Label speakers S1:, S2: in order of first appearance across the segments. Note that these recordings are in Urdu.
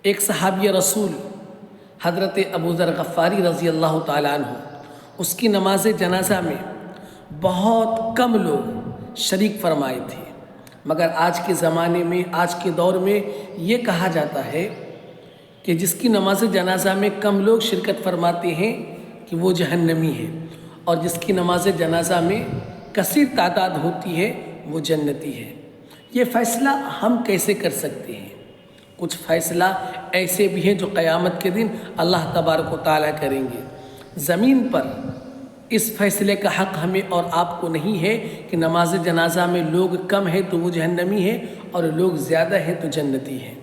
S1: ایک صحابی رسول حضرت ابو ذر غفاری رضی اللہ تعالیٰ عنہ، اس کی نماز جنازہ میں بہت کم لوگ شریک فرمائے تھے، مگر آج کے زمانے میں، آج کے دور میں یہ کہا جاتا ہے کہ جس کی نماز جنازہ میں کم لوگ شرکت فرماتے ہیں کہ وہ جہنمی ہے، اور جس کی نماز جنازہ میں کثیر تعداد ہوتی ہے وہ جنتی ہے۔ یہ فیصلہ ہم کیسے کر سکتے ہیں؟ کچھ فیصلہ ایسے بھی ہیں جو قیامت کے دن اللہ تبارک و تعالیٰ کریں گے۔ زمین پر اس فیصلے کا حق ہمیں اور آپ کو نہیں ہے کہ نماز جنازہ میں لوگ کم ہیں تو وہ جہنمی ہیں اور لوگ زیادہ ہیں تو جنتی ہیں۔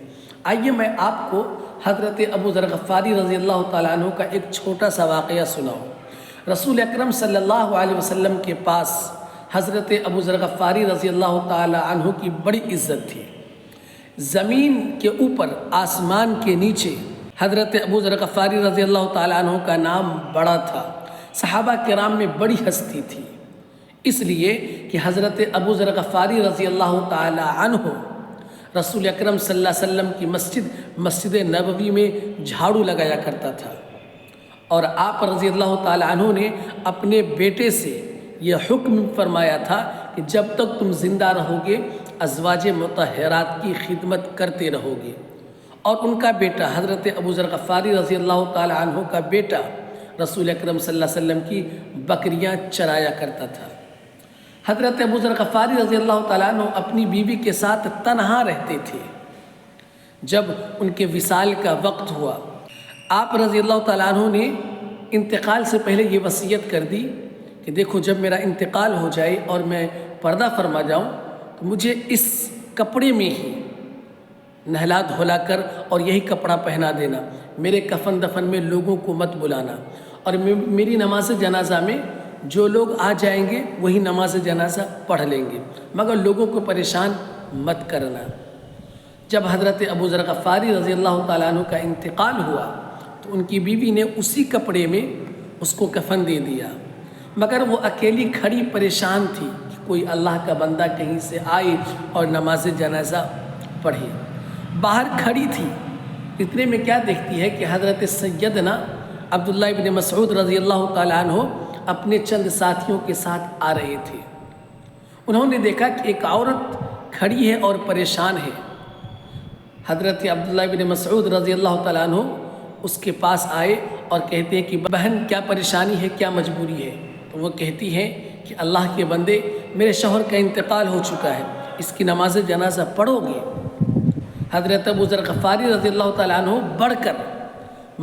S1: آئیے میں آپ کو حضرت ابو ذر غفاری رضی اللہ تعالیٰ عنہ کا ایک چھوٹا سا واقعہ سناؤں۔ رسول اکرم صلی اللہ علیہ وسلم کے پاس حضرت ابو ذر غفاری رضی اللہ تعالیٰ عنہ کی بڑی عزت تھی۔ زمین کے اوپر، آسمان کے نیچے حضرت ابو ذر غفاری رضی اللہ تعالیٰ عنہ کا نام بڑا تھا۔ صحابہ کرام میں بڑی ہستی تھی، اس لیے کہ حضرت ابو ذر غفاری رضی اللہ تعالیٰ عنہ رسول اکرم صلی اللہ علیہ وسلم کی مسجد نبوی میں جھاڑو لگایا کرتا تھا، اور آپ رضی اللہ تعالیٰ عنہ نے اپنے بیٹے سے یہ حکم فرمایا تھا کہ جب تک تم زندہ رہو گے ازواج مطہرات کی خدمت کرتے رہو گے۔ اور ان کا بیٹا حضرت ابو ذر غفاری رضی اللہ تعالیٰ عنہ کا بیٹا رسول اکرم صلی اللہ علیہ وسلم کی بکریاں چرایا کرتا تھا۔ حضرت ابو ذر غفاری رضی اللہ تعالیٰ عنہ اپنی بیوی کے ساتھ تنہا رہتے تھے۔ جب ان کے وصال کا وقت ہوا، آپ رضی اللہ تعالیٰ عنہ نے انتقال سے پہلے یہ وصیت کر دی کہ دیکھو، جب میرا انتقال ہو جائے اور میں پردہ فرما جاؤں تو مجھے اس کپڑے میں ہی نہلا دھولا کر اور یہی کپڑا پہنا دینا، میرے کفن دفن میں لوگوں کو مت بلانا، اور میری نماز جنازہ میں جو لوگ آ جائیں گے وہی نماز جنازہ پڑھ لیں گے، مگر لوگوں کو پریشان مت کرنا۔ جب حضرت ابو ذر غفاری رضی اللہ تعالیٰ عنہ کا انتقال ہوا تو ان کی بیوی نے اسی کپڑے میں اس کو کفن دے دیا، مگر وہ اکیلی کھڑی پریشان تھی کہ کوئی اللہ کا بندہ کہیں سے آئے اور نماز جنازہ پڑھے۔ باہر کھڑی تھی، اتنے میں کیا دیکھتی ہے کہ حضرت سیدنا عبداللہ ابن مسعود رضی اللہ تعالیٰ عنہ اپنے چند ساتھیوں کے ساتھ آ رہے تھے۔ انہوں نے دیکھا کہ ایک عورت کھڑی ہے اور پریشان ہے۔ حضرت عبداللہ ابن مسعود رضی اللہ تعالیٰ عنہ اس کے پاس آئے اور کہتے ہیں کہ بہن کیا پریشانی ہے، کیا مجبوری ہے؟ تو وہ کہتی ہیں کہ اللہ کے بندے، میرے شوہر کا انتقال ہو چکا ہے، اس کی نماز جنازہ پڑھو گے؟ حضرت ابو ذر غفاری رضی اللہ تعالیٰ عنہ بڑھ کر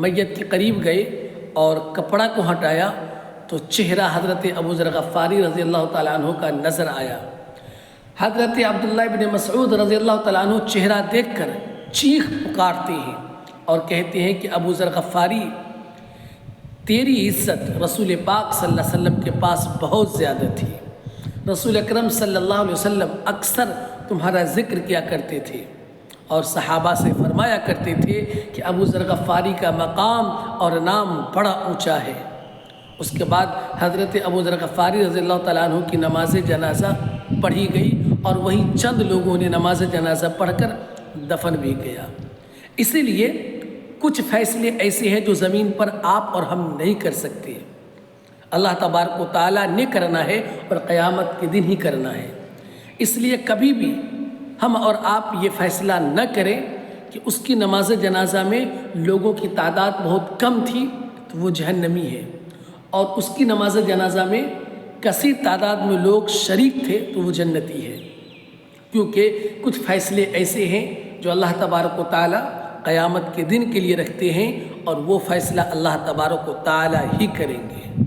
S1: میت کے قریب گئے اور کپڑا کو ہٹایا تو چہرہ حضرت ابو ذر غفاری رضی اللہ تعالیٰ عنہ کا نظر آیا۔ حضرت عبداللہ ابن مسعود رضی اللہ تعالیٰ عنہ چہرہ دیکھ کر چیخ پکارتے ہیں اور کہتے ہیں کہ ابو ذر غفاری، تیری عزت رسول پاک صلی اللہ علیہ وسلم کے پاس بہت زیادہ تھی۔ رسول اکرم صلی اللہ علیہ وسلم اکثر تمہارا ذکر کیا کرتے تھے اور صحابہ سے فرمایا کرتے تھے کہ ابو ذر غفاری کا مقام اور نام بڑا اونچا ہے۔ اس کے بعد حضرت ابو ذر غفاری رضی اللہ تعالیٰ عنہ کی نماز جنازہ پڑھی گئی اور وہی چند لوگوں نے نماز جنازہ پڑھ کر دفن بھی گیا۔ اسی لیے کچھ فیصلے ایسے ہیں جو زمین پر آپ اور ہم نہیں کر سکتے، اللہ تبارک و تعالیٰ نے کرنا ہے اور قیامت کے دن ہی کرنا ہے۔ اس لیے کبھی بھی ہم اور آپ یہ فیصلہ نہ کریں کہ اس کی نماز جنازہ میں لوگوں کی تعداد بہت کم تھی تو وہ جہنمی ہے، اور اس کی نماز جنازہ میں کثیر تعداد میں لوگ شریک تھے تو وہ جنتی ہے، کیونکہ کچھ فیصلے ایسے ہیں جو اللہ تبارک و تعالیٰ قیامت کے دن کے لیے رکھتے ہیں، اور وہ فیصلہ اللہ تبارک و تعالیٰ ہی کریں گے۔